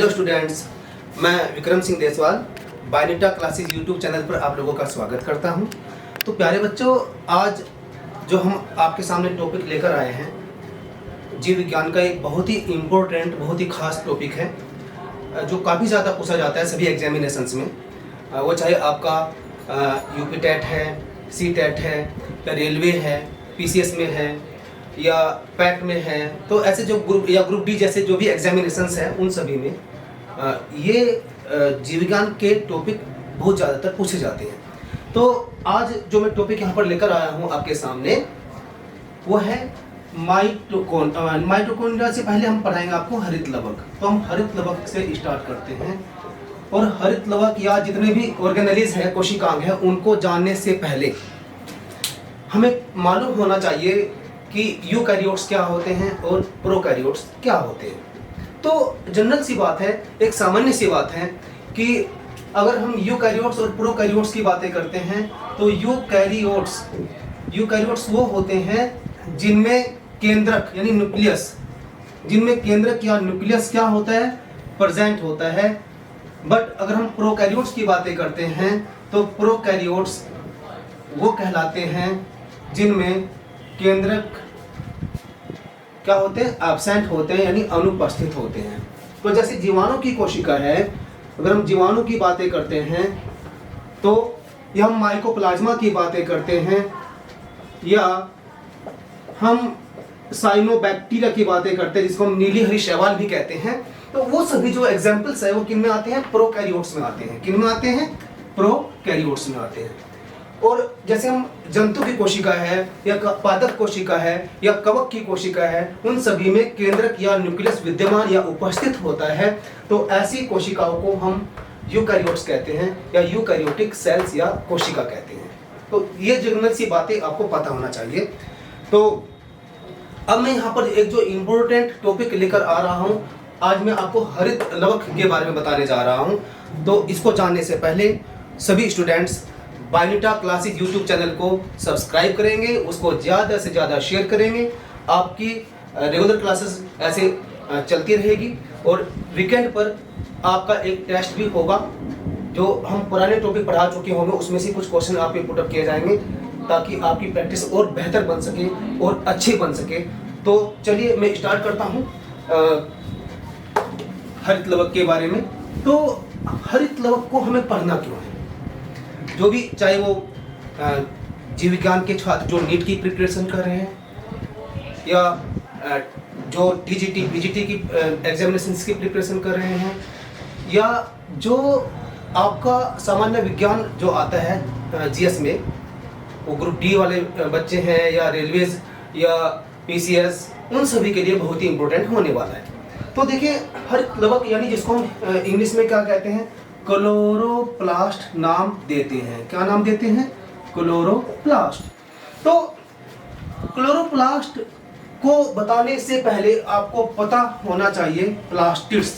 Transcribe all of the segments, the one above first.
Hello students, मैं Vikram Singh Deswal Bionita classes YouTube channel पर आप लोगों का स्वागत करता हूं। तो प्यारे बच्चों, आज जो हम आपके सामने टॉपिक लेकर आए हैं, जीव विज्ञान का एक बहुत ही इम्पोर्टेंट, बहुत ही खास टॉपिक है जो काफ़ी ज़्यादा पूछा जाता है सभी एग्जामिनेशंस में। वो चाहे आपका यूपी टेट है, सी टेट है, या रेलवे है, पीसीएस में है या पैट में है, तो ऐसे जो ग्रुप डी जैसे जो भी एग्जामिनेशंस हैं उन सभी में ये जीव विज्ञान के टॉपिक बहुत ज़्यादातर पूछे जाते हैं। तो आज जो मैं टॉपिक यहाँ पर लेकर आया हूँ आपके सामने वो है माइटोकॉन्ड्रिया। से पहले हम पढ़ाएंगे आपको हरित लवक। तो हम हरित लवक से स्टार्ट करते हैं। और हरित लवक या जितने भी ऑर्गेनेलिज हैं, कोशिकांग हैं, उनको जानने से पहले हमें मालूम होना चाहिए कि यूकैरियोट्स क्या होते हैं और प्रोकैरियोट्स क्या होते हैं। तो जनरल सी बात है, एक सामान्य सी बात है कि अगर हम यूकैरियोट्स और प्रोकैरियोट्स की बातें करते हैं तो यूकैरियोट्स वो होते हैं जिनमें केंद्रक यानी न्यूक्लियस, जिनमें केंद्रक या न्यूक्लियस क्या होता है, प्रेजेंट होता है। बट अगर हम प्रोकैरियोट्स की बातें करते हैं तो प्रोकैरियोट्स वो कहलाते हैं जिनमें केंद्रक क्या होते हैं, एब्सेंट होते हैं यानी अनुपस्थित होते हैं। तो जैसे जीवाणु की कोशिका है, अगर हम जीवाणु की बातें करते हैं तो या हम माइकोप्लाज्मा की बातें करते हैं या हम साइनोबैक्टीरिया की बातें करते हैं जिसको हम नीली हरी शैवाल भी कहते हैं, तो वो सभी जो एग्जाम्पल्स है वो किन में आते हैं, प्रोकैरियोट्स में आते हैं। किन में आते हैं, प्रोकैरियोट्स में आते हैं। और जैसे हम जंतु की कोशिका है या पादप कोशिका है या कवक की कोशिका है, उन सभी में केंद्रक या न्यूक्लियस विद्यमान या उपस्थित होता है। तो ऐसी कोशिकाओं को हम यूकैरियोट्स कहते हैं या यूकैरियोटिक सेल्स या कोशिका कहते हैं। तो ये जनरल सी बातें आपको पता होना चाहिए। तो अब मैं यहाँ पर एक जो इम्पोर्टेंट टॉपिक लेकर आ रहा हूँ, आज मैं आपको हरित लवक के बारे में बताने जा रहा हूँ। तो इसको जानने से पहले सभी स्टूडेंट्स बायोनिटा क्लासेस यूट्यूब चैनल को सब्सक्राइब करेंगे, उसको ज़्यादा से ज़्यादा शेयर करेंगे। आपकी रेगुलर क्लासेस ऐसे चलती रहेगी और वीकेंड पर आपका एक टेस्ट भी होगा जो हम पुराने टॉपिक पढ़ा चुके होंगे, उसमें से कुछ क्वेश्चन आपके पुट अप किए जाएंगे ताकि आपकी प्रैक्टिस और बेहतर बन सके और अच्छी बन सके। तो चलिए मैं स्टार्ट करता हूँ हरित लवक के बारे में। तो हरित लवक को हमें पढ़ना क्यों है? जो भी, चाहे वो जीव विज्ञान के छात्र जो नीट की प्रिपरेशन कर रहे हैं या जो टीजीटी पीजीटी की एग्जामिनेशंस की प्रिपरेशन कर रहे हैं, या जो आपका सामान्य विज्ञान जो आता है जीएस में, वो ग्रुप डी वाले बच्चे हैं या रेलवेज या पीसीएस, उन सभी के लिए बहुत ही इम्पोर्टेंट होने वाला है। तो देखिए, हरित लवक यानी जिसको हम इंग्लिश में क्या कहते हैं, क्लोरोप्लास्ट नाम देते हैं। क्या नाम देते हैं? क्लोरोप्लास्ट। तो क्लोरोप्लास्ट को बताने से पहले आपको पता होना चाहिए प्लास्टिड्स।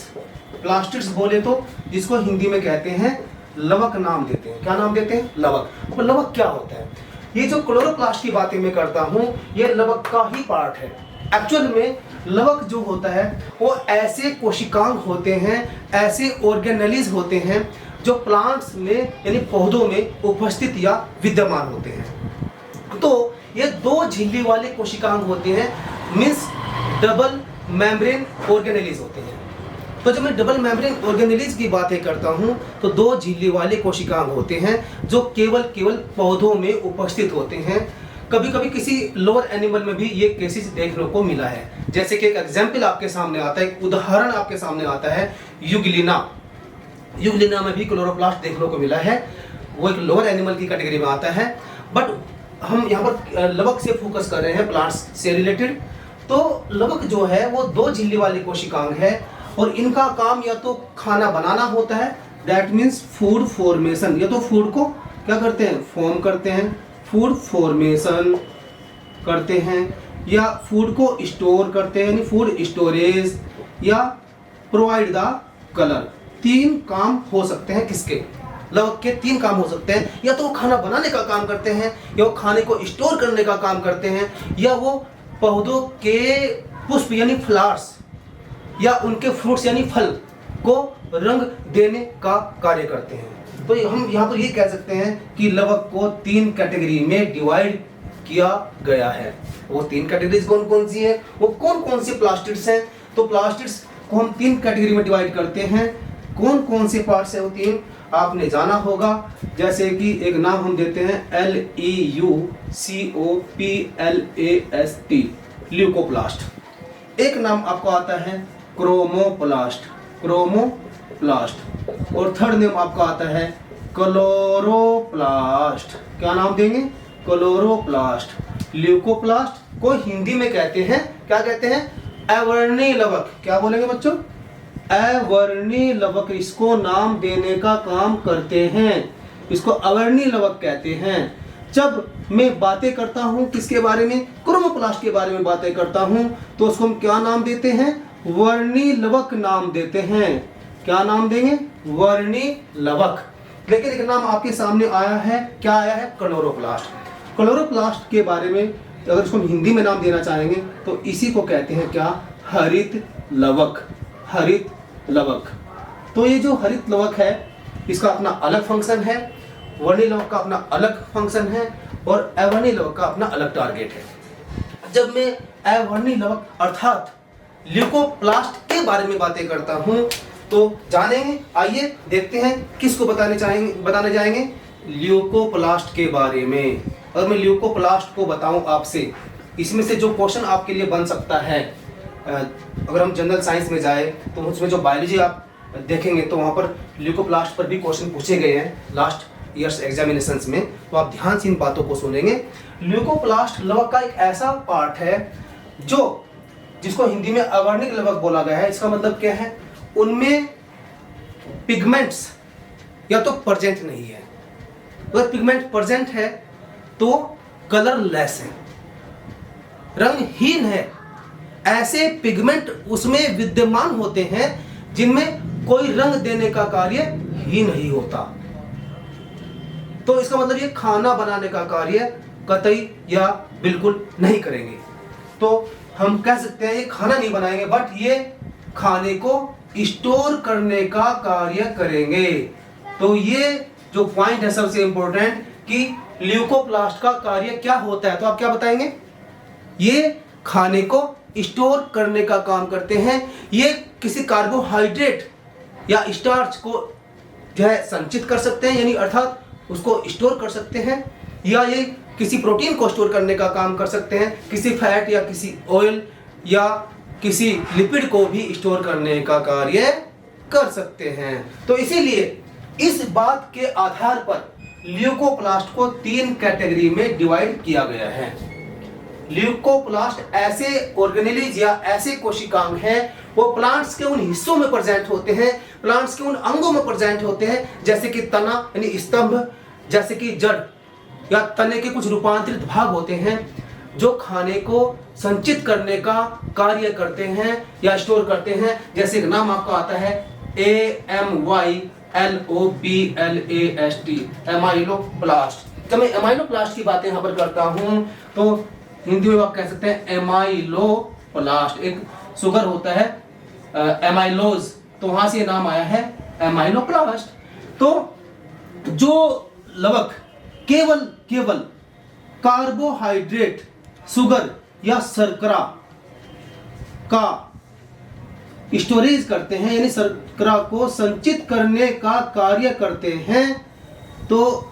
प्लास्टिड्स बोले तो जिसको हिंदी में कहते हैं लवक नाम देते हैं। क्या नाम देते हैं? लवक। तो लवक क्या होता है? ये जो क्लोरोप्लास्ट की बातें मैं करता हूँ, ये लवक का ही पार्ट है। एक्चुअल में लवक जो होता है वो ऐसे कोशिकांग होते हैं, ऐसे ऑर्गेनेलिज होते हैं जो प्लांट्स में यानी पौधों में उपस्थित या विद्यमान होते हैं। तो ये दो झिल्ली वाले कोशिकांग होते हैं, मीन्स डबल मेम्ब्रेन ऑर्गेनेलिज होते हैं। तो जब मैं डबल मेम्ब्रेन ऑर्गेनेलिज की बातें करता हूँ तो दो झिल्ली वाले कोशिकांग होते हैं जो केवल पौधों में उपस्थित होते हैं। कभी कभी किसी लोअर एनिमल में भी ये केसेस देखने को मिला है। जैसे कि एक एग्जाम्पल आपके सामने आता है, एक उदाहरण आपके सामने आता है, यूग्लिना। यूग्लिना में भी क्लोरोप्लास्ट देखने को मिला है। वो एक लोअर एनिमल की कैटेगरी में आता है। बट हम यहाँ पर लवक से फोकस कर रहे हैं, प्लांट्स से रिलेटेड। तो लवक जो है वो दो झिल्ली वाली कोशिकांग है और इनका काम या तो खाना बनाना होता है, दैट मीन्स फूड फॉर्मेशन, या तो फूड को क्या करते हैं, फॉर्म करते हैं, फूड फॉर्मेशन करते हैं, या फूड को स्टोर करते हैं यानी फूड स्टोरेज, या प्रोवाइड द कलर। तीन काम हो सकते हैं किसके, लवक के तीन काम हो सकते हैं। या तो वो खाना बनाने का काम करते हैं, या वो खाने को स्टोर करने का काम करते हैं, या वो पौधों के पुष्प यानी फ्लावर्स या उनके फ्रूट्स यानी फल को रंग देने का कार्य करते हैं। तो हम यहाँ पर ये कह सकते हैं कि लवक को 3 कैटेगरी में डिवाइड किया गया है। वो 3 कैटेगरीज कौन कौन सी है, वो कौन कौन से प्लास्टिड्स हैं? तो प्लास्टिड्स को हम 3 कैटेगरी में डिवाइड करते हैं। कौन कौन से पार्ट्स है वो 3 आपने जाना होगा। जैसे कि एक नाम हम देते हैं LEUCOPLAST, ल्यूकोप्लास्ट। एक नाम आपको आता है क्रोमोप्लास्ट, क्रोमोप्लास्ट। और थर्ड नेम आपका आता है क्लोरोप्लास्ट। क्या नाम देंगे? क्लोरोप्लास्ट। ल्यूकोप्लास्ट को हिंदी में कहते हैं, क्या कहते हैं? अवर्णी लवक। क्या बोलेंगे बच्चों? अवर्णी लवक। इसको नाम देने का काम करते हैं, इसको अवर्णी लवक कहते हैं। जब मैं बातें करता हूं किसके बारे में? क्रोमोप्लास्ट के बारे में बातें करता हूं, तो उसको हम क्या नाम देते हैं? वर्णी लवक नाम देते हैं। क्या नाम देंगे? वर्णी लवक। लेकिन एक नाम आपके सामने आया है, क्या आया है? क्लोरोप्लास्ट। क्लोरोप्लास्ट के बारे में अगर इसको हम हिंदी में नाम देना चाहेंगे तो इसी को कहते हैं क्या? हरित लवक। हरित लवक। तो ये जो हरित लवक है इसका अपना अलग फंक्शन है, वर्णी लवक का अपना अलग फंक्शन है और अवर्णी लवक का अपना अलग टारगेट है। जब मैं अवर्णी लवक अर्थात ल्यूकोप्लास्ट के बारे में बातें करता हूं तो जानेंगे, आइए देखते हैं किसको बताने जाएंगे? ल्यूकोप्लास्ट के बारे में। और मैं ल्यूकोप्लास्ट को बताऊं आपसे, इसमें से जो क्वेश्चन आपके लिए बन सकता है, अगर हम जनरल साइंस में जाए तो उसमें जो बायोलॉजी आप देखेंगे तो वहाँ पर ल्यूकोप्लास्ट पर भी क्वेश्चन पूछे गए हैं लास्ट ईयर्स एग्जामिनेशंस में, तो आप ध्यान से इन बातों को सुनेंगे। ल्यूकोप्लास्ट लवक का एक ऐसा पार्ट है जिसको हिंदी में अवर्णिक लवक बोला गया है। इसका मतलब क्या है? उनमें पिगमेंट्स या तो प्रेजेंट नहीं है, अगर पिगमेंट प्रेजेंट है तो कलरलेस है, रंगहीन है। ऐसे पिगमेंट उसमें विद्यमान होते हैं जिनमें कोई रंग देने का कार्य ही नहीं होता। तो इसका मतलब ये खाना बनाने का कार्य कतई या बिल्कुल नहीं करेंगे। तो हम कह सकते हैं ये खाना नहीं बनाएंगे, बट ये खाने को स्टोर करने का कार्य करेंगे। तो ये जो पॉइंट है सबसे इंपॉर्टेंट कि ल्यूकोप्लास्ट का कार्य क्या होता है, तो आप क्या बताएंगे? ये खाने को स्टोर करने का काम करते हैं। ये किसी कार्बोहाइड्रेट या स्टार्च को जो है संचित कर सकते हैं, यानी अर्थात उसको स्टोर कर सकते हैं, या ये किसी प्रोटीन को स्टोर करने का काम कर सकते हैं, किसी फैट या किसी ऑयल या किसी लिपिड को भी स्टोर करने का कार्य कर सकते हैं। तो इसीलिए इस बात के आधार पर ल्यूकोप्लास्ट को 3 कैटेगरी में डिवाइड किया गया है। ल्यूकोप्लास्ट ऐसे ऑर्गेनेलीज या ऐसे कोशिकांग हैं, वो प्लांट्स के उन हिस्सों में प्रेजेंट होते हैं, प्लांट्स के उन अंगों में प्रेजेंट होते हैं, जैसे कि तना यानी स्तंभ, जैसे कि जड़ या तने के कुछ रूपांतरित भाग होते हैं जो खाने को संचित करने का कार्य करते हैं या स्टोर करते हैं। जैसे एक नाम आपका आता है AMYLOPLAST, एमाइलोप्लास्ट। जब मैं एमाइलोप्लास्ट की बातें यहाँ पर करता हूँ तो हिंदी में आप कह सकते हैं एमाइलोप्लास्ट। एक शुगर होता है एमाइलोज, तो वहां से नाम आया है एमाइलोप्लास्ट। तो जो लवक केवल कार्बोहाइड्रेट, शुगर या शर्करा का स्टोरेज करते हैं, यानी शर्करा को संचित करने का कार्य करते हैं, तो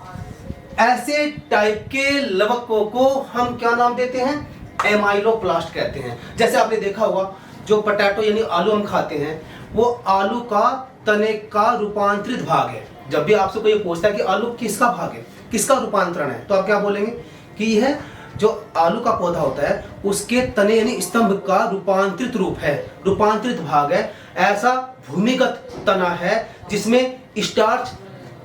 ऐसे टाइप के लवकों को हम क्या नाम देते हैं? एमाइलोप्लास्ट कहते हैं। जैसे आपने देखा होगा जो पोटैटो यानी आलू हम खाते हैं, वो आलू का तने का रूपांतरित भाग है। जब भी आपसे कोई पूछता है कि आलू किसका भाग है, किसका रूपांतरण है, तो आप क्या बोलेंगे कि यह जो आलू का पौधा होता है उसके तने यानी स्तंभ का रूपांतरित रूप है, रूपांतरित भाग है। ऐसा भूमिगत तना है जिसमें स्टार्च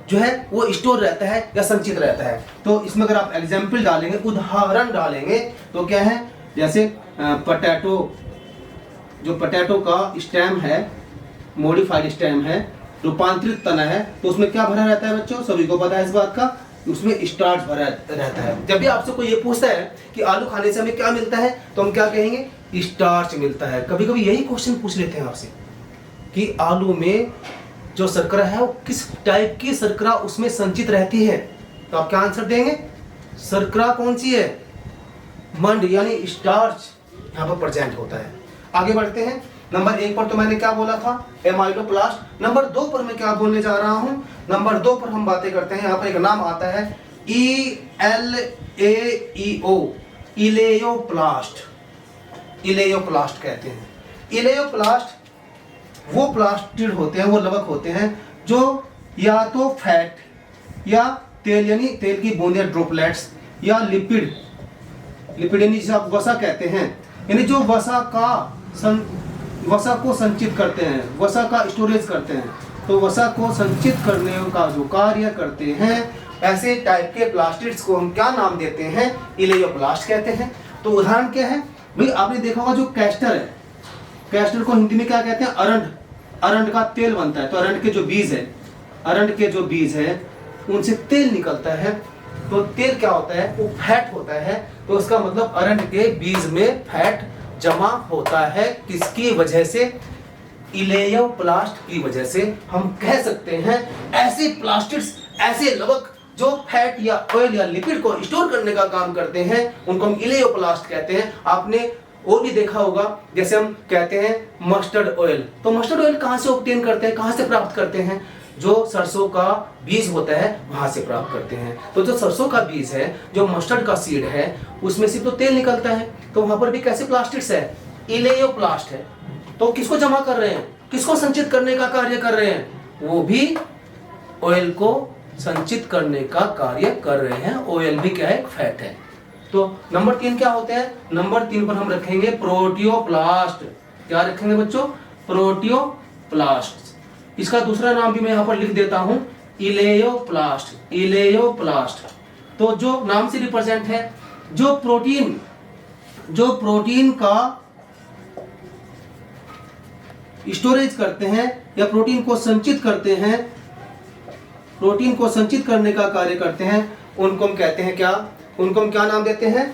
जो है वो स्टोर रहता है या संचित रहता है। तो इसमें अगर आप एग्जाम्पल डालेंगे, उदाहरण डालेंगे, तो क्या है? जैसे पोटैटो, जो पोटैटो का स्टेम है, मॉडिफाइड स्टेम है, रूपांतरित तना है, तो उसमें क्या भरा रहता है बच्चों? सभी को पता है इस बात का, उसमें स्टार्च भरा रहता है। जब भी आपसे कोई ये पूछता है कि आलू खाने से हमें क्या मिलता है, तो हम क्या कहेंगे? स्टार्च मिलता है। कभी कभी यही क्वेश्चन पूछ लेते हैं आपसे कि आलू में जो शर्करा है वो किस टाइप की शर्करा उसमें संचित रहती है। तो आप क्या आंसर देंगे? शर्करा कौन सी है? मंड यानी स्टार्च यहाँ पर प्रेजेंट होता है। आगे बढ़ते हैं। नंबर 1 पर तो मैंने क्या बोला था? एमाइलोप्लास्ट। नंबर 2 पर मैं क्या बोलने जा रहा हूं? नंबर 2 पर हम बातें करते हैं। यहाँ पर एक नाम आता है ELAEO, इलेयोप्लास्ट। इलेयोप्लास्ट कहते हैं। इलेयोप्लास्ट वो प्लास्टिड होते हैं, वो लवक होते हैं जो या तो फैट या तेल यानी तेल की बूंदें ड्रॉपलेट्स या लिपिड यानी जिसे आप वसा कहते हैं, यानी जो वसा को संचित करते हैं, वसा का स्टोरेज करते हैं। तो वसा को संचित करने का जो कार्य करते हैं, ऐसे टाइप के प्लास्टिड्स को हम क्या नाम देते हैं? इलेयोप्लास्ट कहते हैं। तो उदाहरण क्या है भाई? आपने देखा होगा जो कैस्टर है, कैस्टर को हिंदी में क्या कहते हैं? अरंड। अरंड का तेल बनता है। तो अरंड के जो बीज है उनसे तेल निकलता है। तो तेल क्या होता है? वो फैट होता है। तो उसका मतलब अरंड के बीज में फैट जमा होता है। किसकी वजह से? इलेयोप्लास्ट की वजह से। हम कह सकते हैं ऐसे प्लास्टिड्स, ऐसे लवक जो फैट या ऑयल या लिपिड को स्टोर करने का काम करते हैं, उनको हम इलेयोप्लास्ट कहते हैं। आपने और भी देखा होगा, जैसे हम कहते हैं मस्टर्ड ऑयल। तो मस्टर्ड ऑयल कहां से ऑब्टेन करते हैं, कहां से प्राप्त करते हैं? जो सरसों का बीज होता है वहां से प्राप्त करते हैं। तो जो सरसों का बीज है, जो मस्टर्ड का सीड है, उसमें से तो तेल निकलता है। तो वहां पर भी कैसे प्लास्टिड्स है? इलेयोप्लास्ट है। तो किसको जमा कर रहे हैं? किसको संचित करने का कार्य कर रहे हैं? वो भी ऑयल को संचित करने का कार्य कर रहे हैं। ऑयल भी क्या है? फैट है। तो नंबर 3 क्या होते हैं? नंबर 3 पर हम रखेंगे प्रोटियोप्लास्ट। क्या रखेंगे बच्चों? प्रोटियोप्लास्ट। इसका दूसरा नाम भी मैं यहां पर लिख देता हूं, इलेयोप्लास्ट। इलेयोप्लास्ट तो जो नाम से रिप्रेजेंट है, जो प्रोटीन का स्टोरेज करते हैं या प्रोटीन को संचित करते हैं, प्रोटीन को संचित करने का कार्य करते हैं, उनको हम कहते हैं क्या? उनको हम क्या नाम देते हैं?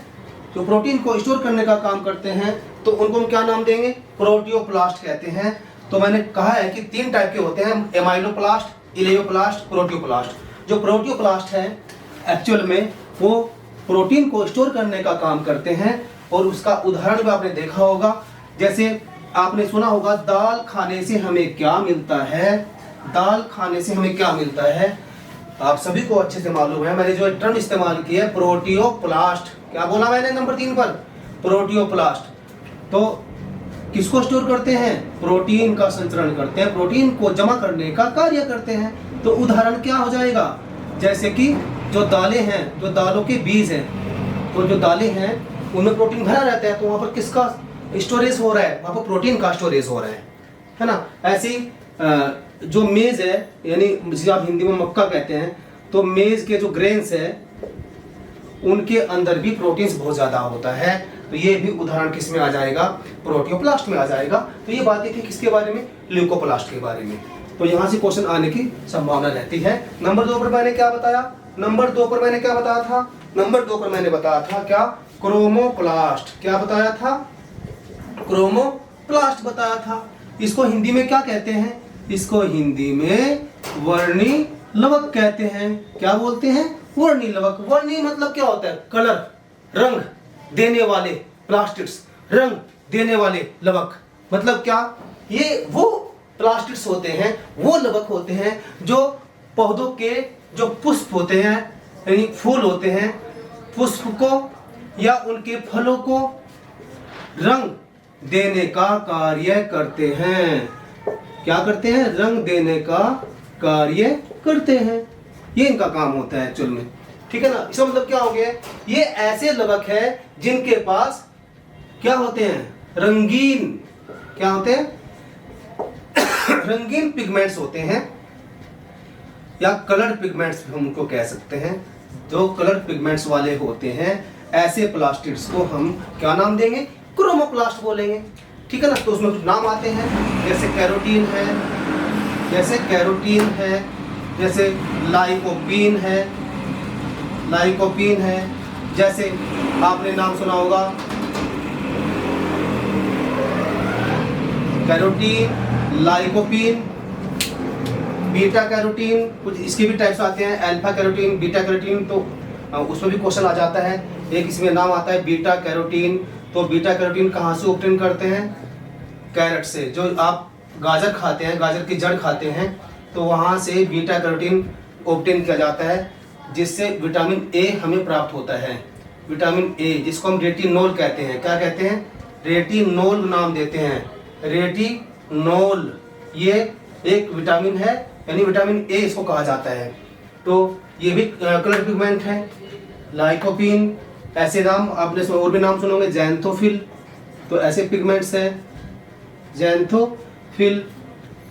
जो प्रोटीन को स्टोर करने का काम करते हैं, तो उनको हम क्या नाम देंगे? प्रोटियोप्लास्ट कहते हैं। तो मैंने कहा है कि 3 टाइप के होते हैं, एमाइलोप्लास्ट, इलेयोप्लास्ट, प्रोटियोप्लास्ट। जो प्रोटियोप्लास्ट है एक्चुअल में वो प्रोटीन को स्टोर करने का काम करते हैं। और उसका उदाहरण भी आपने देखा होगा, जैसे आपने सुना होगा दाल खाने से हमें क्या मिलता है? दाल खाने से हमें क्या मिलता है? आप सभी को अच्छे से मालूम है। मैंने जो टर्म इस्तेमाल किया है प्रोटियोप्लास्ट। क्या बोला मैंने नंबर 3 पर? प्रोटियोप्लास्ट। तो किसको स्टोर करते हैं? प्रोटीन का संचरण करते हैं, प्रोटीन को जमा करने का कार्य करते हैं। तो उदाहरण क्या हो जाएगा? जैसे कि जो दालें हैं, जो दालों के बीज हैं, तो जो दालें हैं उनमें प्रोटीन भरा रहता है। तो वहां पर किसका स्टोरेज हो रहा है? वहां पर प्रोटीन का स्टोरेज हो रहा है ना। ऐसी जो मेज है, यानी जिसे आप हिंदी में मक्का कहते हैं, तो मेज के जो ग्रेन्स है उनके अंदर भी प्रोटीन्स बहुत ज्यादा होता है। तो ये भी उदाहरण किस में आ जाएगा? प्रोटियोप्लास्ट में आ जाएगा। तो ये बातें थी किसके बारे में? ल्यूकोप्लास्ट के बारे में। तो यहां से क्वेश्चन आने की संभावना रहती है। नंबर 2 पर मैंने क्या बताया? नंबर 2 पर मैंने क्या बताया था? नंबर 2 पर मैंने बताया था क्या? क्रोमोप्लास्ट। क्या बताया था? क्रोमोप्लास्ट बताया था। इसको हिंदी में क्या कहते हैं? इसको हिंदी में वर्णी लवक कहते हैं। क्या बोलते हैं? वर्णी लवक। वर्णी मतलब क्या होता है? कलर, रंग देने वाले प्लास्टिड्स, रंग देने वाले लवक। मतलब क्या? ये वो प्लास्टिड्स होते हैं, वो लवक होते हैं जो पौधों के जो पुष्प होते हैं, यानी फूल होते हैं, पुष्प को या उनके फलों को रंग देने का कार्य करते हैं। क्या करते हैं? रंग देने का कार्य करते हैं। ये इनका काम होता है एक्चुअल में। ठीक है ना। इसका मतलब क्या हो गया? ये ऐसे लवक है जिनके पास क्या होते हैं? रंगीन, क्या होते हैं? रंगीन पिगमेंट्स होते हैं, या कलर्ड पिगमेंट्स हम उनको कह सकते हैं। जो कलर्ड पिगमेंट्स वाले होते हैं, ऐसे प्लास्टिड्स को हम क्या नाम देंगे? क्रोमोप्लास्ट बोलेंगे। ठीक है ना। तो उसमें कुछ नाम आते हैं, जैसे कैरोटीन है, जैसे कैरोटीन है, जैसे लाइकोपीन है, लाइकोपीन है, जैसे आपने नाम सुना होगा कैरोटीन, लाइकोपीन, बीटा कैरोटीन, कुछ इसके भी टाइप्स आते हैं, अल्फा कैरोटीन, बीटा कैरोटीन, तो उसमें भी क्वेश्चन आ जाता है। एक इसमें नाम आता है बीटा कैरोटीन। तो बीटा कैरोटीन कहाँ से ऑब्टेन करते हैं? कैरेट से। जो आप गाजर खाते हैं, गाजर की जड़ खाते हैं, तो वहाँ से बीटा कैरोटीन ऑब्टेन किया जाता है, जिससे विटामिन ए हमें प्राप्त होता है। विटामिन ए, जिसको हम रेटिनोल कहते हैं। क्या कहते हैं? रेटिनोल नाम देते हैं, रेटिनोल। ये एक विटामिन है, यानी विटामिन ए इसको कहा जाता है। तो ये भी कलर पिगमेंट है। लाइकोपीन, ऐसे नाम आपने और भी नाम सुनोगे, ज़ैंथोफिल, तो ऐसे पिगमेंट्स हैं, ज़ैंथोफिल।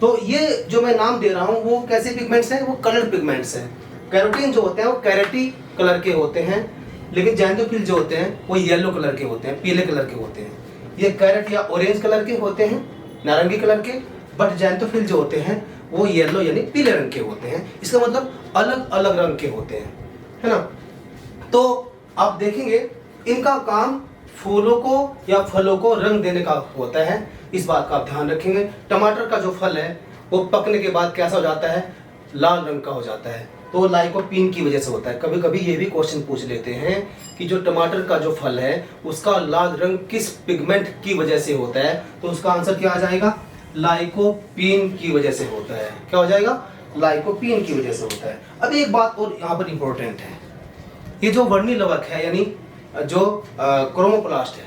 तो ये जो मैं नाम दे रहा हूँ वो कैसे पिगमेंट्स हैं? वो कलर पिगमेंट्स हैं। कैरोटीन जो होते हैं वो कैरेटी कलर के होते हैं, लेकिन ज़ैंथोफिल जो होते हैं वो येलो कलर के होते हैं, पीले कलर के होते हैं। ये कैरेट या ऑरेंज कलर के होते हैं, नारंगी कलर के, बट ज़ैंथोफिल जो होते हैं वो येलो यानी पीले रंग के होते हैं। इसका मतलब अलग अलग रंग के होते हैं, है ना। तो आप देखेंगे इनका काम फूलों को या फलों को रंग देने का होता है, इस बात का आप ध्यान रखेंगे। टमाटर का जो फल है वो पकने के बाद कैसा हो जाता है? लाल रंग का हो जाता है, तो लाइकोपीन की वजह से होता है। कभी कभी ये भी क्वेश्चन पूछ लेते हैं कि जो टमाटर का जो फल है उसका लाल रंग किस पिगमेंट की वजह से होता है, तो उसका आंसर क्या आ जाएगा? लाइकोपीन की वजह से होता है। क्या हो जाएगा? लाइकोपीन की वजह से होता है। अब एक बात और यहाँ पर इंपॉर्टेंट है, ये जो वर्णी लवक है यानी जो क्रोमोप्लास्ट है,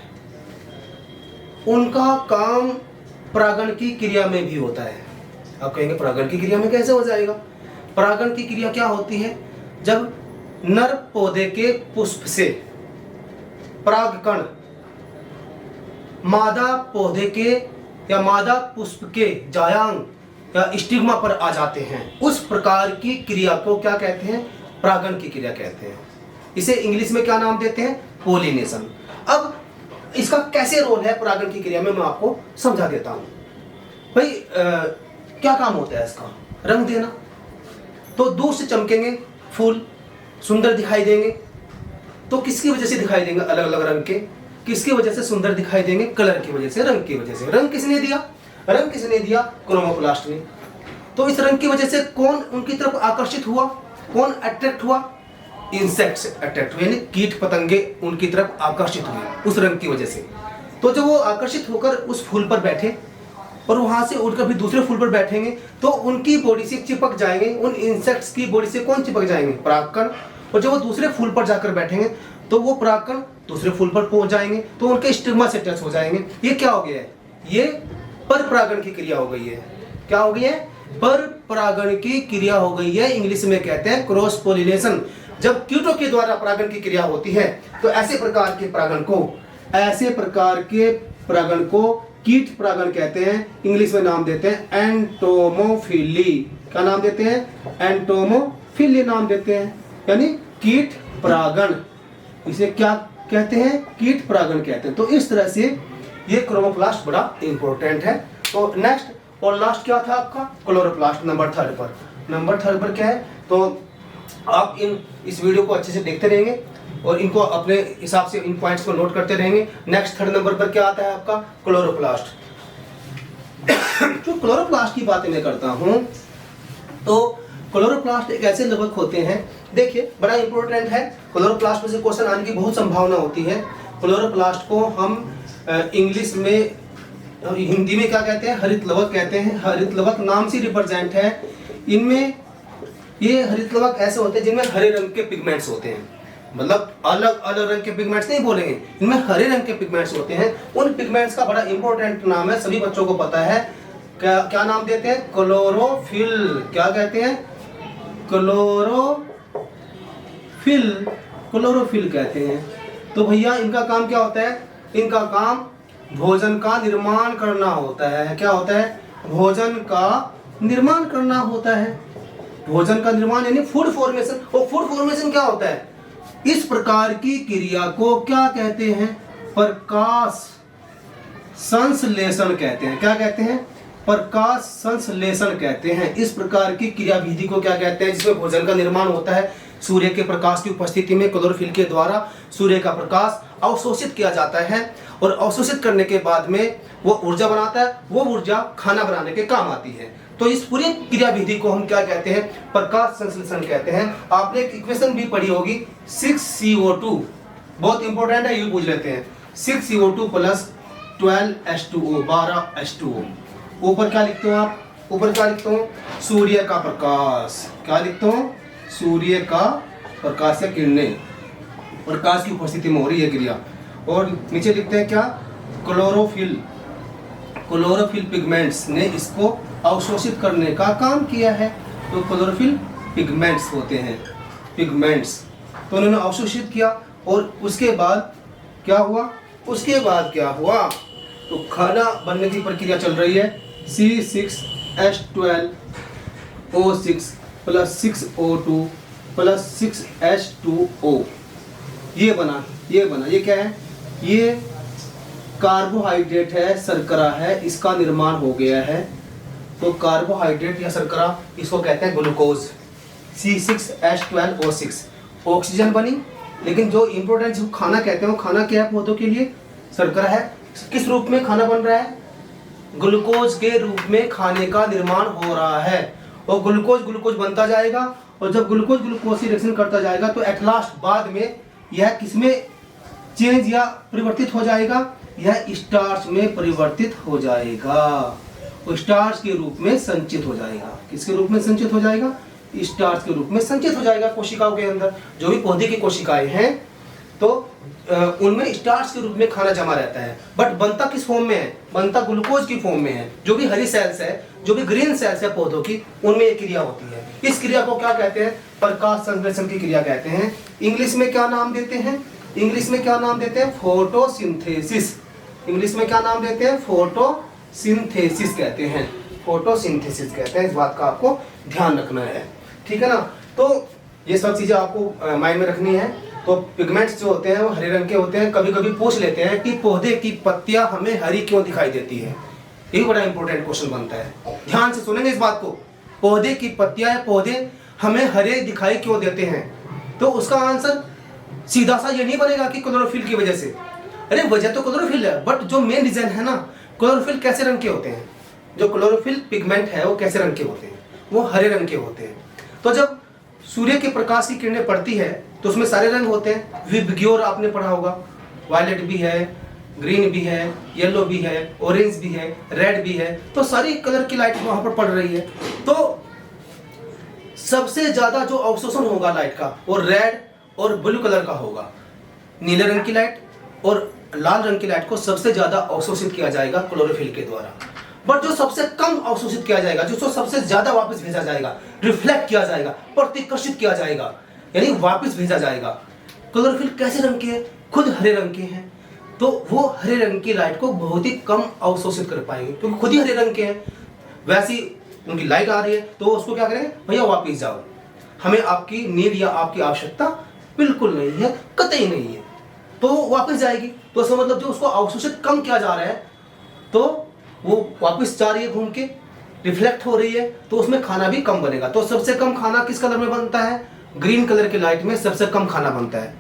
उनका काम परागण की क्रिया में भी होता है। आप कहेंगे परागण की क्रिया में कैसे हो जाएगा? परागण की क्रिया क्या होती है? जब नर पौधे के पुष्प से परागकण मादा पौधे के या मादा पुष्प के जायांग या स्टिग्मा पर आ जाते हैं, उस प्रकार की क्रिया को क्या कहते हैं? परागण की क्रिया कहते हैं। इसे इंग्लिश में क्या नाम देते हैं? पोलिनेशन। अब इसका कैसे रोल है परागण की क्रिया में, मैं आपको समझा देता हूं। भाई क्या काम होता है इसका? रंग देना। तो दूर से चमकेंगे फूल, सुंदर दिखाई देंगे। तो किसकी वजह से दिखाई देंगे? अलग अलग रंग के। किसकी वजह से सुंदर दिखाई देंगे? कलर की वजह से, रंग की वजह से। रंग किसने दिया? रंग किसने दिया? क्रोमोप्लास्ट ने। तो इस रंग की वजह से कौन उनकी तरफ आकर्षित हुआ? कौन अट्रैक्ट हुआ? इंसेक्ट्स अट्रैक्ट हुए, यानी कीट पतंगे उनकी तरफ आकर्षित हुए उस रंग की वजह से। तो जब वो आकर्षित होकर उस फूल पर बैठे और वहां से उड़कर भी दूसरे फूल पर बैठेंगे, तो उनकी बॉडी से चिपक जाएंगे। उन इंसेक्ट्स की बॉडी से कौन चिपक जाएंगे? परागकण। और जब वो दूसरे फूल पर जाकर बैठेंगे तो वो परागकण दूसरे फूल पर पहुंच जाएंगे, तो उनके स्टिग्मा से टच हो जाएंगे। ये क्या हो गया है? ये पर परागण की क्रिया हो गई है। क्या हो गई है? पर परागण की क्रिया हो गई है। इंग्लिश में कहते हैं क्रॉस पोलिनेशन। जब कीटों के द्वारा परागण की क्रिया होती है तो ऐसे प्रकार के परागण को कीट परागण कहते हैं। इंग्लिश में नाम देते हैं एंटोमोफिली। क्या नाम देते हैं? एंटोमोफिली नाम देते हैं, यानी कीट परागण। इसे क्या कहते हैं? कीट परागण कहते हैं। तो इस तरह से ये क्रोमोप्लास्ट बड़ा इंपॉर्टेंट है। तो नेक्स्ट और लास्ट क्या था आपका? क्लोरोप्लास्ट नंबर 3 पर। नंबर 3 पर क्या है? तो आप इस वीडियो को अच्छे से देखते रहेंगे और इनको अपने हिसाब से इन पॉइंट्स को नोट करते रहेंगे। नेक्स्ट 3rd नंबर पर क्या आता है आपका? क्लोरोप्लास्ट। जो क्लोरोप्लास्ट की बातें मैं करता हूं, तो क्लोरोप्लास्ट एक ऐसे लवक होते हैं, देखिए बड़ा इंपॉर्टेंट है। क्लोरोप्लास्ट में से क्वेश्चन आने की बहुत संभावना होती है। क्लोरोप्लास्ट को हम इंग्लिश में, हिंदी में क्या कहते हैं? हरित लवक कहते हैं। हरित लवक नाम से रिप्रेजेंट है। इनमें ये हरित लवक ऐसे होते हैं जिनमें हरे रंग के पिगमेंट्स होते हैं। मतलब अलग अलग रंग के पिगमेंट्स नहीं बोलेंगे, इनमें हरे रंग के पिगमेंट्स होते हैं। उन पिगमेंट्स का बड़ा इंपॉर्टेंट नाम है, सभी बच्चों को पता है। क्या नाम देते हैं? क्लोरोफिल। क्या कहते हैं? क्लोरोफिल कहते हैं। तो भैया इनका काम क्या होता है? इनका काम भोजन का निर्माण करना होता है। क्या होता है? भोजन का निर्माण करना होता है। भोजन का निर्माण यानी फूड फॉर्मेशन। और फूड फॉर्मेशन क्या होता है? इस प्रकार की क्रिया को क्या कहते हैं? प्रकाश संश्लेषण कहते हैं। क्या कहते हैं? प्रकाश संश्लेषण कहते हैं। इस प्रकार की क्रिया विधि को क्या कहते हैं? जिसमें भोजन का निर्माण होता है। सूर्य के प्रकाश की उपस्थिति में क्लोरोफिल के द्वारा सूर्य का प्रकाश अवशोषित किया जाता है और अवशोषित करने के बाद में वो ऊर्जा बनाता है, वो ऊर्जा खाना बनाने के काम आती है। तो इस पूरी क्रिया विधि को हम क्या कहते हैं, प्रकाश संश्लेषण कहते हैं। आपने एक इक्वेशन भी पढ़ी होगी 6CO2, बहुत इंपॉर्टेंट है, ये पूछ लेते हैं। 6CO2 plus 12H2O, 12H2O। ऊपर क्या लिखते हो आप, ऊपर क्या लिखते हो, सूर्य का प्रकाश, क्या लिखते हो, सूर्य का प्रकाश या किरणें, प्रकाश की उपस्थिति में हो रही है क्रिया। और नीचे लिखते हैं क्या, क्लोरोफिल, क्लोरोफिल पिगमेंट्स ने इसको अवशोषित करने का काम किया है। तो क्लोरोफिल पिगमेंट्स होते हैं, पिगमेंट्स, तो उन्होंने अवशोषित किया। और उसके बाद क्या हुआ, उसके बाद क्या हुआ, तो खाना बनने की प्रक्रिया चल रही है। C6H12O6 plus 6O2 plus 6H2O, ये बना, ये बना, ये क्या है, ये कार्बोहाइड्रेट है, शर्करा है, इसका निर्माण हो गया है। तो कार्बोहाइड्रेट या शर्करा, इसको कहते हैं ग्लूकोज। C6H12O6, ऑक्सीजन बनी, लेकिन जो इम्पोर्टेंट जो खाना कहते हैं वो खाना क्या है पौधों के लिए, शर्करा है। किस रूप में खाना बन रहा है, ग्लूकोज के रूप में खाने का निर्माण हो रहा है। और ग्लूकोज ग्लूकोज बनता जाएगा, और जब ग्लूकोज ग्लूकोज से रिएक्शन करता जाएगा तो एट लास्ट बाद में यह किसमें चेंज या परिवर्तित हो जाएगा, यह स्टार्च में परिवर्तित हो जाएगा, और स्टार्च के रूप में संचित हो जाएगा। किसके रूप में संचित हो जाएगा, स्टार्च के रूप में संचित हो जाएगा कोशिकाओं के अंदर। जो भी पौधे की कोशिकाएं हैं तो उनमें स्टार्च के रूप में खाना जमा रहता है, बट बनता किस फॉर्म में है, बनता ग्लूकोज की फॉर्म में है। जो भी हरी सेल्स है, जो भी ग्रीन सेल्स है पौधों की, उनमें ये क्रिया होती है। इस क्रिया को क्या कहते हैं, प्रकाश संश्लेषण की क्रिया कहते हैं। इंग्लिश में क्या नाम देते हैं, इंग्लिश में क्या नाम देते हैं, फोटोसिंथेसिस। इंग्लिश में क्या नाम देते हैं, फोटोसिंथेसिस कहते हैं, फोटोसिंथेसिस कहते हैं। इस बात का आपको ध्यान रखना है, ठीक है ना। तो ये सब चीजें आपको माइंड में रखनी है। तो पिगमेंट्स जो होते हैं वो हरे रंग के होते हैं। कभी कभी पूछ लेते हैं कि पौधे की पत्तियां हमें हरी क्यों दिखाई देती है, ये बड़ा इंपॉर्टेंट क्वेश्चन बनता है। ध्यान से सुनेंगे इस बात को, पौधे की पत्तियां या पौधे हमें हरे दिखाई क्यों देते हैं, तो उसका आंसर सीधा सा ये नहीं बनेगा कि क्लोरोफिल की वजह से। अरे वजह तो क्लोरोफिल है, बट जो मेन रीजन है ना, क्लोरोफिल कैसे रंग के होते हैं, जो क्लोरोफिल पिगमेंट है वो कैसे रंग के होते हैं, वो हरे रंग के होते हैं। तो जब सूर्य के प्रकाश की किरणें पड़ती है तो उसमें सारे रंग होते हैं। विबग्योर आपने पढ़ा होगा, वायलेट भी है, ग्रीन भी है, येलो भी है, ऑरेंज भी है, रेड भी है, तो सारी कलर की लाइट वहां पर पड़ रही है। तो सबसे ज्यादा जो अवशोषण होगा लाइट का वो रेड और ब्लू कलर का होगा। नीले रंग की लाइट और लाल रंग की लाइट को सबसे ज्यादा अवशोषित किया जाएगा क्लोरोफिल के द्वारा। बट जो सबसे कम अवशोषित किया जाएगा, जो सबसे ज्यादा वापस भेजा जाएगा, रिफ्लेक्ट किया जाएगा, प्रतिकर्षित किया जाएगा, यानी वापस भेजा जाएगा। क्लोरोफिल कैसे रंग के है, खुद हरे रंग के हैं, तो वो हरे रंग की लाइट को बहुत ही कम अवशोषित कर पाएंगे क्योंकि खुद ही हरे रंग के हैं। वैसी उनकी लाइट आ रही है तो उसको क्या करेंगे, भैया वापस जाओ, हमें आपकी नीड या आपकी आवश्यकता बिल्कुल नहीं है, कतई नहीं है, तो वापस जाएगी। तो इसका मतलब जो उसको अवशोषित कम किया जा रहा है तो वो वापस जा रही है, घूम के रिफ्लेक्ट हो रही है, तो उसमें खाना भी कम बनेगा। तो सबसे कम खाना किस कलर में बनता है, ग्रीन कलर की लाइट में सबसे कम खाना बनता है।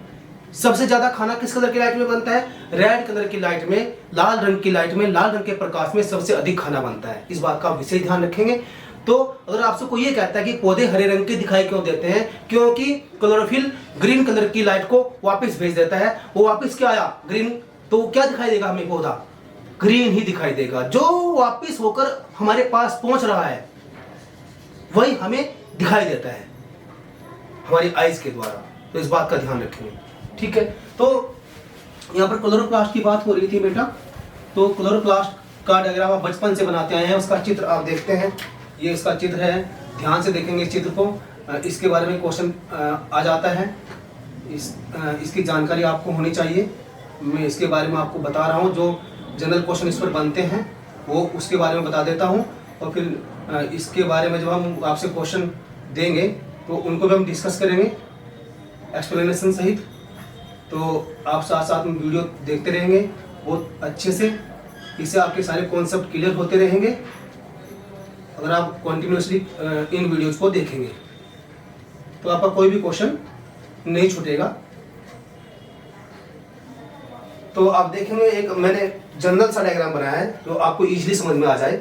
सबसे ज्यादा खाना किस कलर की लाइट में बनता है, रेड कलर की लाइट में, लाल रंग की लाइट में, लाल रंग के प्रकाश में सबसे अधिक खाना बनता है। इस बात का विशेष ध्यान रखेंगे। तो अगर आपसे कोई ये कहता है कि पौधे हरे रंग के दिखाई क्यों देते हैं, क्योंकि क्लोरोफिल ग्रीन कलर की लाइट को वापस भेज देता है, वो वापस क्या आया, ग्रीन, तो क्या दिखाई देगा हमें, पौधा ग्रीन ही दिखाई देगा। जो वापस होकर हमारे पास पहुंच रहा है वही हमें दिखाई देता है हमारी आईज के द्वारा। तो इस बात का ध्यान रखेंगे, ठीक है। तो यहाँ पर क्लोरोप्लास्ट की बात हो रही थी बेटा, तो क्लोरोप्लास्ट का डायग्राम आप बचपन से बनाते आए हैं, उसका चित्र आप देखते हैं, ये इसका चित्र है, ध्यान से देखेंगे इस चित्र को, इसके बारे में क्वेश्चन आ जाता है, इसकी जानकारी आपको होनी चाहिए। मैं इसके बारे में आपको बता रहा हूँ, जो जनरल क्वेश्चन इस पर बनते हैं वो उसके बारे में बता देता हूँ, और फिर इसके बारे में जब हम आपसे क्वेश्चन देंगे तो उनको भी हम डिस्कस करेंगे एक्सप्लेनेशन सहित। तो आप साथ साथ में वीडियो देखते रहेंगे बहुत अच्छे से, इससे आपके सारे कॉन्सेप्ट क्लियर होते रहेंगे अगर आप कंटिन्यूसली इन वीडियोज़ को देखेंगे। तो आपका कोई भी क्वेश्चन नहीं छूटेगा। तो आप देखेंगे एक मैंने जनरल सा डायग्राम बनाया है जो आपको इजीली समझ में आ जाए।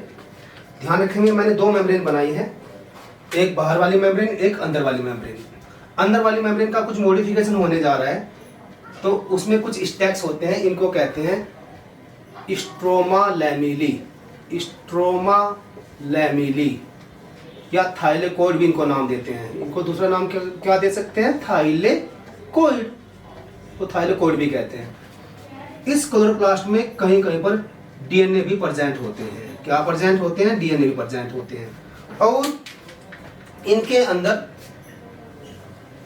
ध्यान रखेंगे मैंने दो मेम्ब्रेन बनाई है, एक बाहर वाली मेम्ब्रेन, एक अंदर वाली मेम्ब्रेन। अंदर वाली मेम्ब्रेन का कुछ मॉडिफिकेशन होने जा रहा है, तो उसमें कुछ स्टैक्स होते हैं, इनको कहते हैं स्ट्रोमा लैमेली, स्ट्रोमा लैमेली या थाइलेकोइड भी इनको नाम देते हैं। इनको दूसरा नाम क्या दे सकते हैं? थाइलेकोइड, तो थाइलेकोइड भी कहते हैं। इस क्लोरोप्लास्ट में कहीं कहीं पर डीएनए भी प्रेजेंट होते हैं। क्या प्रेजेंट होते हैं? डीएनए भी प्रेजेंट होते हैं। और इनके अंदर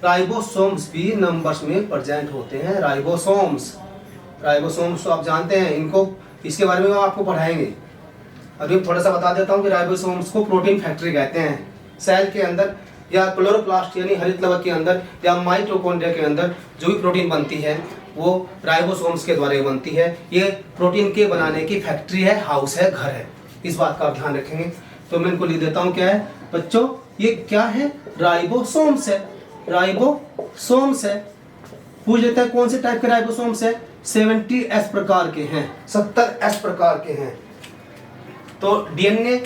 राइबोसोम्स भी नंबर्स में प्रेजेंट होते हैं। राइबोसोम्स तो आप जानते हैं, इनको इसके बारे में हम आपको पढ़ाएंगे। अभी थोड़ा सा बता देता हूँ कि राइबोसोम्स को प्रोटीन फैक्ट्री कहते हैं। सेल के अंदर या क्लोरोप्लास्ट यानी हरित लवक के अंदर या माइटोकॉन्ड्रिया के अंदर जो भी प्रोटीन बनती है वो राइबोसोम्स के द्वारा बनती है। ये प्रोटीन के बनाने की फैक्ट्री है, हाउस है, घर है। इस बात का आप ध्यान रखेंगे। तो मैं इनको लिख देता हूँ, क्या है बच्चों? ये क्या है? राइबोसोम्स है। राइबोसोम्स है। पूछ लेता है कौन से टाइप के राइबोसोम्स है? 70S प्रकार के हैं, 70S प्रकार के हैं। तो डीएनए,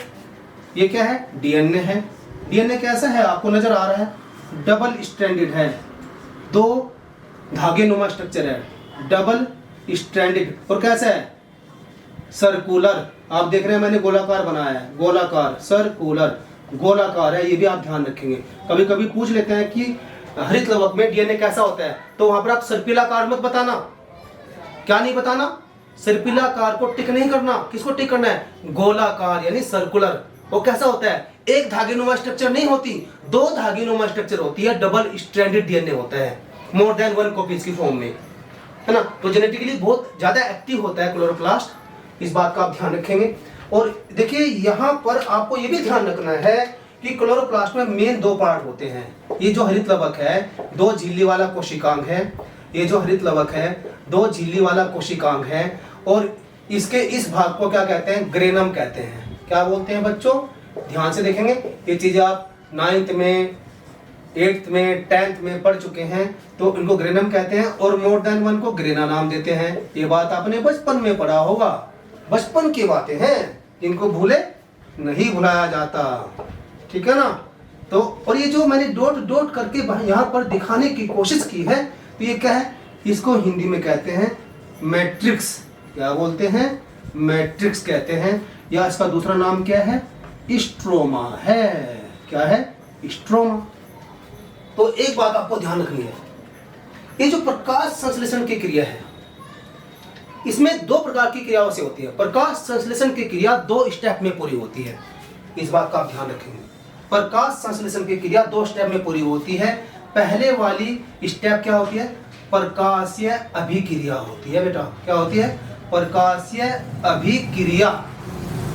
ये क्या है? डीएनए है। डीएनए कैसा है? आपको नजर आ रहा है, डबल स्ट्रैंडेड है, दो धागे नुमा स्ट्रक्चर है, डबल स्ट्रैंडेड। और कैसा है? सर्कुलर। आप देख रहे हैं मैंने गोलाकार बनाया है, गोलाकार, सर्कुलर, गोलाकार है। ये भी आप ध्यान रखेंगे। कभी कभी पूछ लेते हैं कि हरित लवक में डीएनए कैसा होता है, तो वहां पर आप सर्पिलाकार मत बताना। क्या नहीं बताना? सर्पिलाकार को टिक नहीं करना। किसको टिक करना है? गोलाकार यानी सर्कुलर। वो कैसा होता है? एक धागेनुमा स्ट्रक्चर नहीं होती, दो धागेनुमा स्ट्रक्चर होती है, डबल स्ट्रैंडेड डीएनए होता है, मोर देन वन कॉपीज की फॉर्म में, है ना। तो जेनेटिकली बहुत ज्यादा एक्टिव होता है क्लोरोप्लास्ट। इस बात का आप ध्यान रखेंगे। और देखिए यहाँ पर आपको ये भी ध्यान रखना है कि क्लोरोप्लास्ट में मेन दो पार्ट होते हैं। ये जो हरित लवक है, दो झिल्ली वाला कोशिकांग है। ये जो हरित लवक है, दो झिल्ली वाला कोशिकांग है। और इसके इस भाग को क्या कहते हैं? ग्रेनम कहते हैं। क्या बोलते हैं बच्चों? ध्यान से देखेंगे, ये चीजें आप 9th में, 8th में, 10th में पढ़ चुके हैं। तो इनको ग्रेनम कहते हैं और मोर देन वन को ग्रेना नाम देते हैं। ये बात आपने बचपन में पढ़ा होगा। बचपन की बातें हैं, इनको भूले नहीं भुलाया जाता, ठीक है ना। तो और ये जो मैंने डॉट डॉट करके यहाँ पर दिखाने की कोशिश की है, तो ये क्या है? इसको हिंदी में कहते हैं मैट्रिक्स। क्या बोलते हैं? मैट्रिक्स कहते हैं। या इसका दूसरा नाम क्या है? स्ट्रोमा है। क्या है? स्ट्रोमा। तो एक बात आपको ध्यान रखनी है, ये जो प्रकाश संश्लेषण की क्रिया है, इसमें दो प्रकार की क्रियाओं से होती है। प्रकाश संश्लेषण की क्रिया दो स्टेप में पूरी होती है। इस बात का आप ध्यान रखेंगे। प्रकाश संश्लेषण की क्रिया दो स्टेप में पूरी होती है। पहले वाली स्टेप क्या होती है? प्रकाशीय अभिक्रिया होती है बेटा। क्या होती है? प्रकाशीय अभिक्रिया।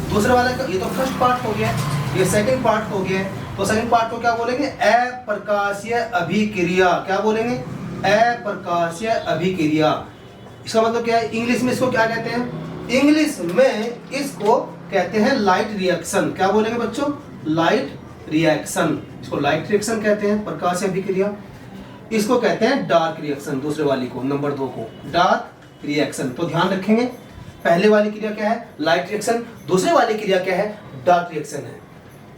दूसरा वाला, ये तो फर्स्ट पार्ट हो गया, ये सेकंड पार्ट हो गया। तो सेकंड पार्ट को क्या बोलेंगे? अप्रकाशीय अभिक्रिया। क्या बोलेंगे? अप्रकाशीय अभिक्रिया। इसका मतलब क्या है? इंग्लिश में इसको क्या कहते हैं? इंग्लिश में इसको कहते हैं लाइट रिएक्शन। क्या बोलेंगे बच्चों? Light reaction. इसको लाइट रिएक्शन कहते हैं, प्रकाशीय अभिक्रिया। इसको कहते हैं डार्क रिएक्शन। दूसरे वाली को, नंबर 2 को, डार्क रिएक्शन। तो ध्यान रखेंगे, पहले वाली क्रिया क्या है? Light reaction. दूसरे वाली क्रिया क्या है? डार्क रिएक्शन है।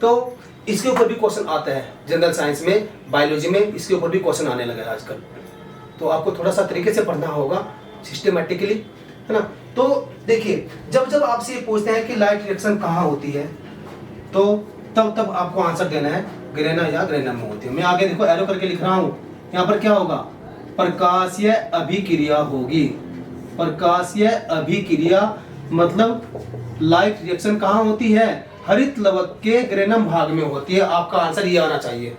तो इसके ऊपर भी क्वेश्चन आता है जनरल साइंस में, बायोलॉजी में इसके ऊपर भी क्वेश्चन आने लगा है आजकल। तो आपको थोड़ा सा तरीके से पढ़ना होगा, सिस्टमेटिकली, है ना। तो देखिए, जब जब आपसे ये पूछते हैं कि लाइट रिएक्शन कहाँ होती है, तो तब आपको आंसर देना है ग्रेना या ग्रेनम में होती है। मैं आगे देखो एरो करके लिख रहा हूँ। यहाँ पर क्या होगा? प्रकाशीय अभिक्रिया होगी। प्रकाशीय अभिक्रिया मतलब लाइट रिएक्शन कहाँ होती है? हरित लवक के ग्रेनम भाग में होती है। आपका आंसर ये आना चाहिए।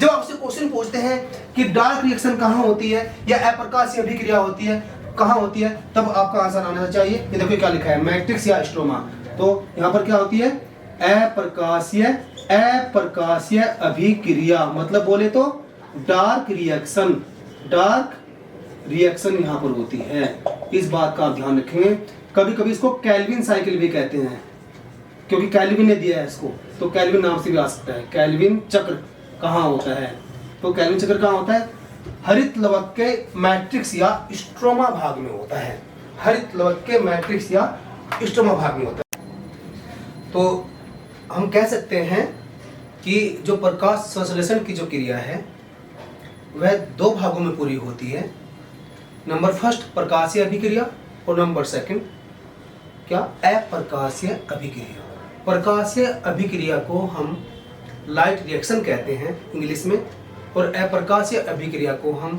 जब आपसे क्वेश्चन पूछते हैं कि डार्क रिएक्शन कहाँ होती है या अप्रकाशीय अभिक्रिया होती है, कहाँ होती है, तब आपका आंसर आना चाहिए। ये देखो क्या लिखा है, मैट्रिक्स या स्ट्रोमा। तो यहाँ पर क्या होती है? अप्रकाशीय अभिक्रिया, मतलब बोले तो डार्क रिएक्शन। डार्क रिएक्शन यहाँ पर होती है। इस बात का आप ध्यान रखेंगे। कभी कभी इसको कैल्विन साइकिल भी कहते हैं, क्योंकि कैल्विन ने दिया है इसको, तो कैल्विन नाम से भी आ सकता है। कैल्विन चक्र कहाँ होता है? तो कैल्विन चक्र कहाँ होता है? हरित लवक के मैट्रिक्स या स्ट्रोमा भाग में होता है। हरित लवक के मैट्रिक्स या स्ट्रोमा भाग में होता है। तो हम कह सकते हैं कि जो प्रकाश संश्लेषण की जो क्रिया है वह दो भागों में पूरी होती है। नंबर फर्स्ट प्रकाशीय अभिक्रिया और नंबर सेकंड क्या, अप्रकाशीय अभिक्रिया। प्रकाशीय अभिक्रिया को हम लाइट रिएक्शन कहते हैं इंग्लिश में, और अप्रकाशीय अभिक्रिया को हम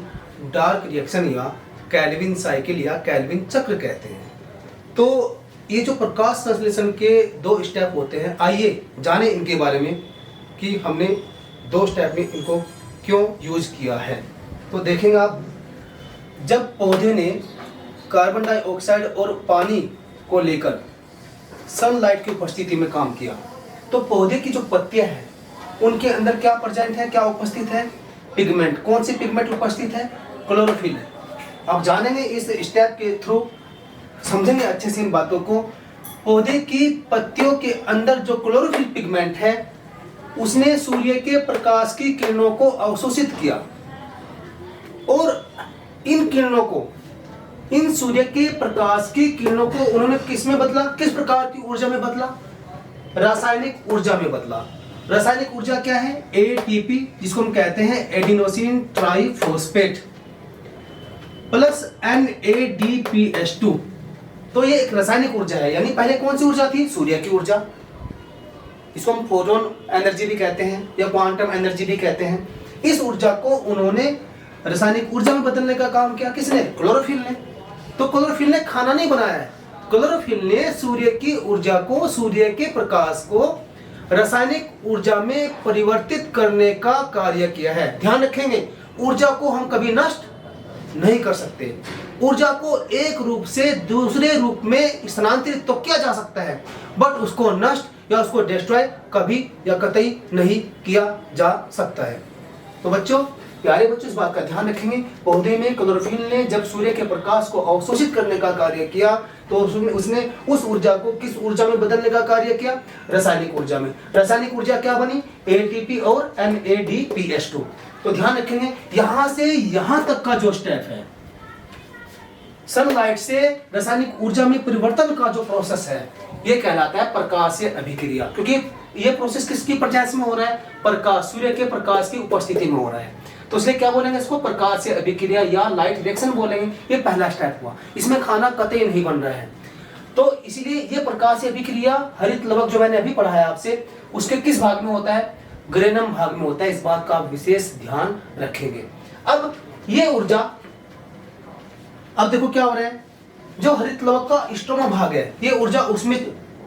डार्क रिएक्शन या कैल्विन साइकिल या कैल्विन चक्र कहते हैं। तो ये जो प्रकाश संश्लेषण के दो स्टेप होते हैं, आइए जाने इनके बारे में कि हमने दो स्टेप में इनको क्यों यूज किया है। तो देखेंगे आप, जब पौधे ने कार्बन डाइऑक्साइड और पानी को लेकर सनलाइट की उपस्थिति में काम किया, तो पौधे की जो पत्तियां हैं उनके अंदर क्या प्रेजेंट है, क्या उपस्थित है, पिगमेंट। कौन से पिगमेंट उपस्थित है, क्लोरोफिल है। आप जानेंगे इस स्टेप के थ्रू, समझेंगे अच्छे से इन बातों को। पौधे की पत्तियों के अंदर जो क्लोरोफिल पिगमेंट है उसने सूर्य के प्रकाश की किरणों को अवशोषित किया, और इन किरणों को, इन सूर्य के प्रकाश की किरणों को उन्होंने किस में बदला, किस प्रकार की ऊर्जा में बदला, रासायनिक ऊर्जा में बदला। रासायनिक ऊर्जा क्या है, एटीपी, जिसको हम कहते हैं एडिनोसिन ट्राइफॉस्फेट प्लस NADPH2। तो ये एक रासायनिक ऊर्जा है। यानी पहले कौन सी ऊर्जा थी, सूर्य की ऊर्जा, इसको हम फोटोन एनर्जी भी कहते हैं या क्वांटम एनर्जी भी कहते हैं। इस ऊर्जा को उन्होंने रासायनिक ऊर्जा में बदलने का काम किया, किसने, क्लोरोफिल ने। तो क्लोरोफिल ने खाना नहीं बनाया है, क्लोरोफिल ने सूर्य की ऊर्जा को, सूर्य के प्रकाश को रासायनिक ऊर्जा में परिवर्तित करने का कार्य किया है। ध्यान रखेंगे, ऊर्जा को हम कभी नष्ट नहीं कर सकते। ऊर्जा को एक रूप से दूसरे रूप में स्थानांतरित तो किया जा सकता है, बट उसको नष्ट या उसको डिस्ट्रॉय कभी या कतई नहीं किया जा सकता है। तो बच्चों, प्यारे बच्चों, इस बात का ध्यान रखेंगे। पौधे में क्लोरोफिल ने जब सूर्य के प्रकाश को अवशोषित करने का कार्य किया, तो उसने उस ऊर्जा को किस ऊर्जा में बदलने का कार्य किया, रासायनिक ऊर्जा में। रासायनिक ऊर्जा क्या बनी, ATP और NADPH2। तो ध्यान रखेंगे, यहां से यहां तक का जो स्टेप है, सनलाइट से रासायनिक ऊर्जा में परिवर्तन का जो प्रोसेस है, ये कहलाता है प्रकाशीय अभिक्रिया। क्योंकि ये प्रोसेस किसकी प्रेजेंस में हो रहा है, प्रकाश, सूर्य के प्रकाश की उपस्थिति में हो रहा है। तो इसलिए क्या बोलेंगे, इसको प्रकाशीय अभिक्रिया या लाइट रिएक्शन बोलेंगे। ये पहला स्टेप हुआ, इसमें खाना कतई नहीं बन रहा है। तो इसीलिए ये प्रकाशीय अभिक्रिया, हरित लवक जो मैंने अभी पढ़ाया आपसे, उसके किस भाग में होता है, ग्रेनम भाग में होता है। इस बात का विशेष ध्यान रखेंगे। अब ये ऊर्जा, अब देखो क्या हो रहा है, जो हरित लवक का स्ट्रोमा भाग है, ये ऊर्जा उसमें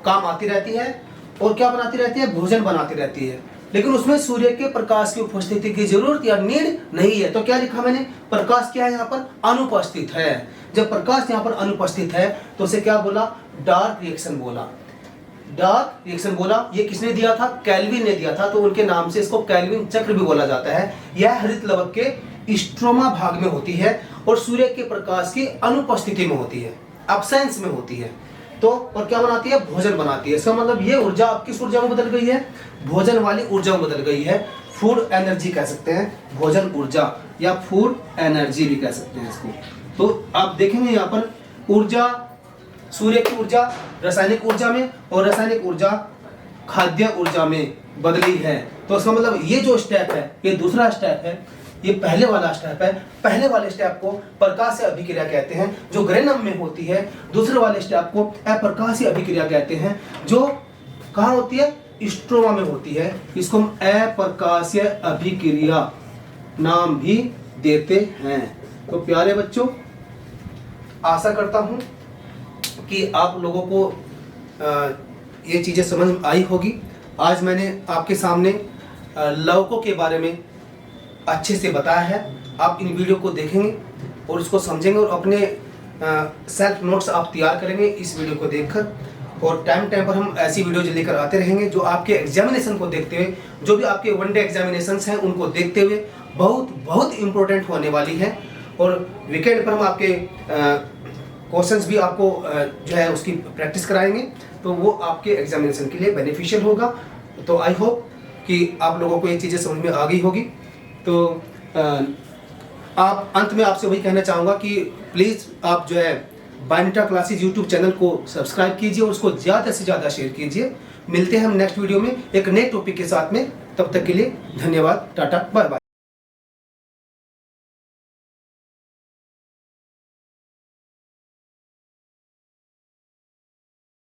काम आती रहती है और क्या बनाती रहती है, भोजन बनाती रहती है। लेकिन उसमें सूर्य के प्रकाश की उपस्थिति की जरूरत या नीड नहीं है। तो क्या लिखा मैंने, प्रकाश क्या है यहाँ पर, अनुपस्थित है। जब प्रकाश यहाँ पर अनुपस्थित है तो उसे क्या बोला, डार्क रिएक्शन बोला। डार्क रिएक्शन बोला। ये किसने दिया था, कैल्विन ने दिया था। तो उनके नाम से इसको कैल्विन चक्र भी बोला जाता है। यह हरित लवक के स्ट्रोमा भाग में होती है और सूर्य के प्रकाश की अनुपस्थिति में होती है, अब्सेंस में होती है। तो और क्या बनाती है, भोजन बनाती है। इसका मतलब ये ऊर्जा अब किस ऊर्जा में बदल गई है, भोजन वाली ऊर्जा में बदल गई है। फूड एनर्जी कह सकते हैं, भोजन ऊर्जा या फूड एनर्जी भी कह सकते हैं इसको। तो आप देखेंगे यहाँ पर ऊर्जा, सूर्य की ऊर्जा रासायनिक ऊर्जा में और रासायनिक ऊर्जा खाद्य ऊर्जा में बदली है। तो इसका मतलब ये जो स्टेप है, ये दूसरा स्टेप है, ये पहले वाला स्टेप है। पहले वाले स्टेप को प्रकाशीय अभिक्रिया कहते हैं, जो ग्रेनम में होती है। दूसरे वाले स्टेप को अप्रकाशीय अभिक्रिया कहते हैं, जो कहाँ होती है, स्ट्रोमा में होती है। इसको हम अप्रकाशीय अभिक्रिया नाम भी देते हैं। तो प्यारे बच्चों, आशा करता हूं कि आप लोगों को ये चीजें समझ आई होगी। आज मैंने आपके सामने लवकों के बारे में अच्छे से बताया है। आप इन वीडियो को देखेंगे और उसको समझेंगे और अपने सेल्फ नोट्स आप तैयार करेंगे इस वीडियो को देखकर। और टाइम टाइम पर हम ऐसी वीडियोज लेकर आते रहेंगे जो आपके एग्जामिनेशन को देखते हुए, जो भी आपके वनडे एग्जामिनेशंस हैं उनको देखते हुए बहुत बहुत इम्पोर्टेंट होने वाली है। और वीकेंड पर हम आपके क्वेश्चंस भी आपको जो है उसकी प्रैक्टिस कराएंगे, तो वो आपके एग्जामिनेशन के लिए बेनिफिशियल होगा। तो आई होप कि आप लोगों को ये चीज़ें समझ में आ गई होगी। तो आप अंत में आपसे वही कहना चाहूँगा कि प्लीज़ आप जो है बायोनेटा क्लासेज यूट्यूब चैनल को सब्सक्राइब कीजिए और उसको ज़्यादा से ज़्यादा शेयर कीजिए। मिलते हैं हम नेक्स्ट वीडियो में एक नए टॉपिक के साथ में। तब तक के लिए धन्यवाद, टाटा, बाय बाय।